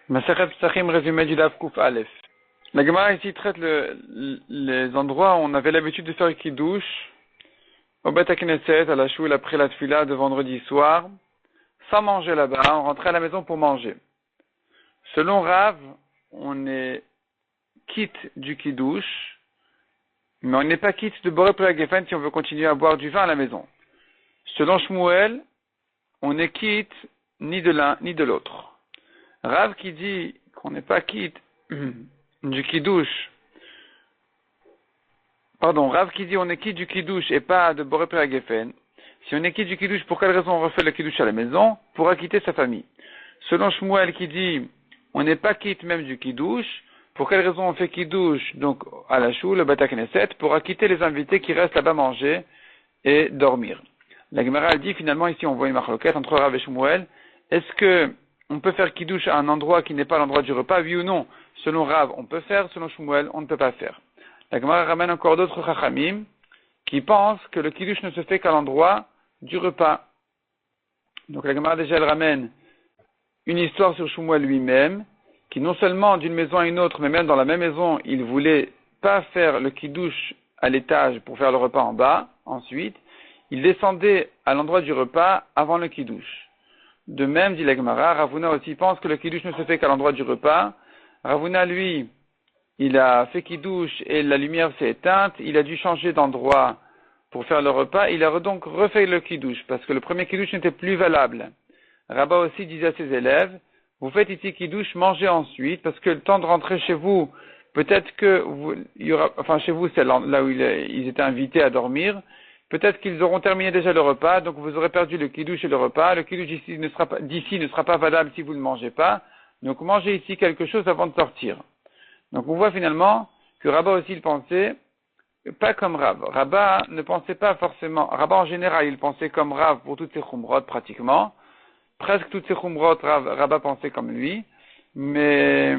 Masechet Psachim, résumé du Daf Kouf Aleph. La Gemara ici traite les endroits où on avait l'habitude de faire Kiddush, au Bet HaKnesset, à la choule, après la Tfila de vendredi soir, sans manger là-bas, on rentrait à la maison pour manger. Selon Rav, on est quitte du Kiddush, mais on n'est pas quitte de Boré Pri Hagefen si on veut continuer à boire du vin à la maison. Selon Shmuel, on n'est quitte ni de l'un ni de l'autre. Rav qui dit qu'on n'est pas quitte du Kiddush, Rav qui dit on est quitte du Kiddush et pas de Boré Pri Hagefen. Si on est quitte du Kiddush, pour quelle raison on refait le Kiddush à la maison? Pour acquitter sa famille. Selon Shmuel qui dit on n'est pas quitte même du Kiddush, pour quelle raison on fait Kiddush donc à la choule, le Bet HaKnesset, pour acquitter les invités qui restent là-bas manger et dormir. La Gemara dit finalement ici on voit une marloquette entre Rav et Shmuel. Est-ce que on peut faire Kiddush à un endroit qui n'est pas l'endroit du repas? Oui ou non? Selon Rav, on peut faire. Selon Shmuel, on ne peut pas faire. La Gemara ramène encore d'autres Chachamim qui pensent que le Kiddush ne se fait qu'à l'endroit du repas. Donc la Gemara déjà elle ramène une histoire sur Shmuel lui-même, qui non seulement d'une maison à une autre, mais même dans la même maison, il voulait pas faire le Kiddush à l'étage pour faire le repas en bas. Ensuite, il descendait à l'endroit du repas avant le Kiddush. De même, dit la Gemara, Ravuna aussi pense que le Kiddush ne se fait qu'à l'endroit du repas. Ravuna, lui, il a fait Kiddush et la lumière s'est éteinte. Il a dû changer d'endroit pour faire le repas. Il a donc refait le Kiddush parce que le premier Kiddush n'était plus valable. Rabba aussi disait à ses élèves, vous faites ici Kiddush, mangez ensuite parce que le temps de rentrer chez vous, peut-être que chez vous c'est là où ils étaient invités à dormir. Peut-être qu'ils auront terminé déjà le repas, donc vous aurez perdu le Kiddush et le repas. Le Kiddush d'ici ne sera pas valable si vous ne mangez pas. Donc mangez ici quelque chose avant de sortir. Donc on voit finalement que Rabba aussi il pensait, pas comme Rav. Rabba ne pensait pas forcément, Rabba en général il pensait comme Rav pour toutes ses chumrot pratiquement. Presque toutes ses chumrot, Rabba pensait comme lui. Mais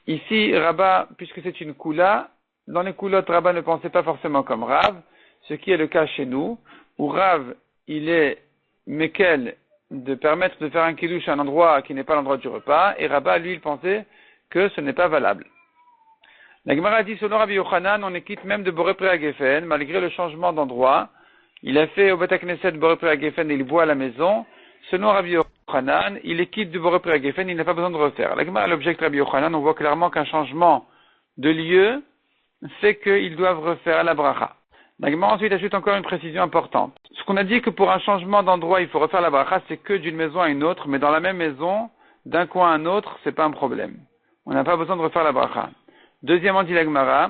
ici, Rabba, puisque c'est une koula, dans les koulottes, Rabba ne pensait pas forcément comme Rav. Ce qui est le cas chez nous, où Rav, il est mekel de permettre de faire un kiddush à un endroit qui n'est pas l'endroit du repas, et Rabba, lui, il pensait que ce n'est pas valable. La Gemara dit, selon Rabbi Yochanan, on est quitte même de Boré Pri Hagefen, malgré le changement d'endroit. Il a fait au Bet HaKnesset Boré Pri Hagefen et il boit à la maison. Selon Rabbi Yochanan, il est quitte de Boré Pri Hagefen, il n'a pas besoin de refaire. La Gemara l'objecte Rabbi Yochanan, on voit clairement qu'un changement de lieu fait qu'ils doivent refaire la bracha. La Gemara ensuite ajoute encore une précision importante. Ce qu'on a dit que pour un changement d'endroit, il faut refaire la bracha, c'est que d'une maison à une autre, mais dans la même maison, d'un coin à un autre, c'est pas un problème. On n'a pas besoin de refaire la bracha. Deuxièmement, dit la Gemara,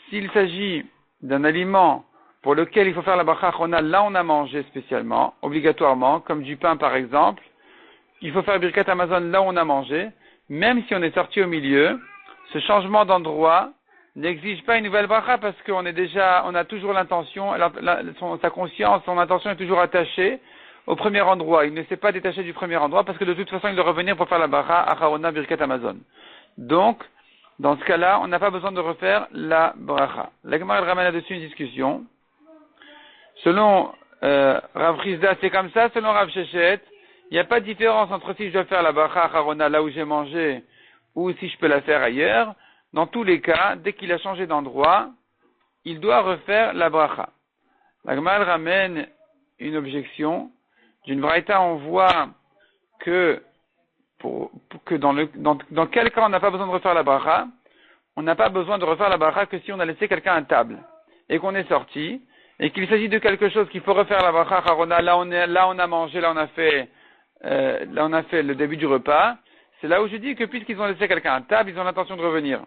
s'il s'agit d'un aliment pour lequel il faut faire la bracha, là on a mangé spécialement, obligatoirement, comme du pain par exemple, il faut faire Birkat Hamazon là où on a mangé, même si on est sorti au milieu, ce changement d'endroit n'exige pas une nouvelle bracha parce qu'on a toujours l'intention, sa conscience, son intention est toujours attachée au premier endroit. Il ne s'est pas détaché du premier endroit parce que de toute façon il doit revenir pour faire la bracha Acharona Birkat Hamazon. Donc, dans ce cas-là, on n'a pas besoin de refaire la bracha. La Gemara ramène là-dessus une discussion. Selon Rav Chizda, c'est comme ça. Selon Rav Shechet, il n'y a pas de différence entre si je dois faire la bracha Acharona là où j'ai mangé ou si je peux la faire ailleurs. Dans tous les cas, dès qu'il a changé d'endroit, il doit refaire la bracha. La Gemara ramène une objection. D'une braïta, on voit que dans quel cas on n'a pas besoin de refaire la bracha? On n'a pas besoin de refaire la bracha que si on a laissé quelqu'un à table et qu'on est sorti et qu'il s'agit de quelque chose qu'il faut refaire la bracha Harona. Là on a mangé, là on a fait le début du repas. C'est là où je dis que puisqu'ils ont laissé quelqu'un à table, ils ont l'intention de revenir.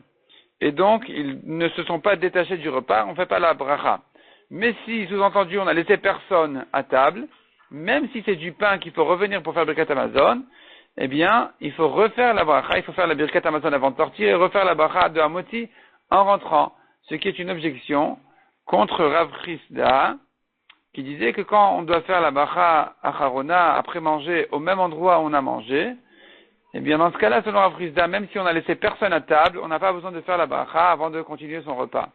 Et donc, ils ne se sont pas détachés du repas, on ne fait pas la bracha. Mais si, sous-entendu, on a laissé personne à table, même si c'est du pain qu'il faut revenir pour faire Birkat Hamazon, eh bien, il faut refaire la bracha, il faut faire la Birkat Hamazon avant de sortir et refaire la bracha de Hamoti en rentrant. Ce qui est une objection contre Rav Chizda, qui disait que quand on doit faire la bracha Acharona après manger au même endroit où on a mangé, eh bien, dans ce cas-là, selon Rav Chizda, même si on a laissé personne à table, on n'a pas besoin de faire la bracha avant de continuer son repas.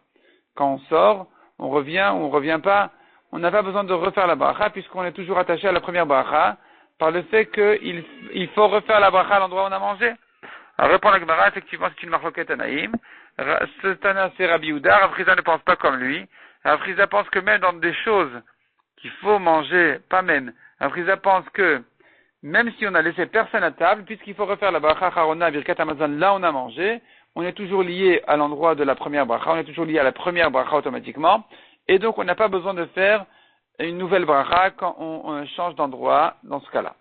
Quand on sort, on revient ou on revient pas, on n'a pas besoin de refaire la bracha puisqu'on est toujours attaché à la première bracha par le fait qu'il faut refaire la bracha à l'endroit où on a mangé. Alors répond la Gemara, effectivement c'est une marloquette Anaïm. Ce Tana c'est Rabbi Yehuda, Rav Chizda ne pense pas comme lui. Rav Chizda pense que même dans des choses qu'il faut manger, pas même. Rav Chizda pense que même si on a laissé personne à table, puisqu'il faut refaire la bracha Harona, Birkat Hamazon, là on a mangé, on est toujours lié à l'endroit de la première bracha, on est toujours lié à la première bracha automatiquement, et donc on n'a pas besoin de faire une nouvelle bracha quand on change d'endroit dans ce cas-là.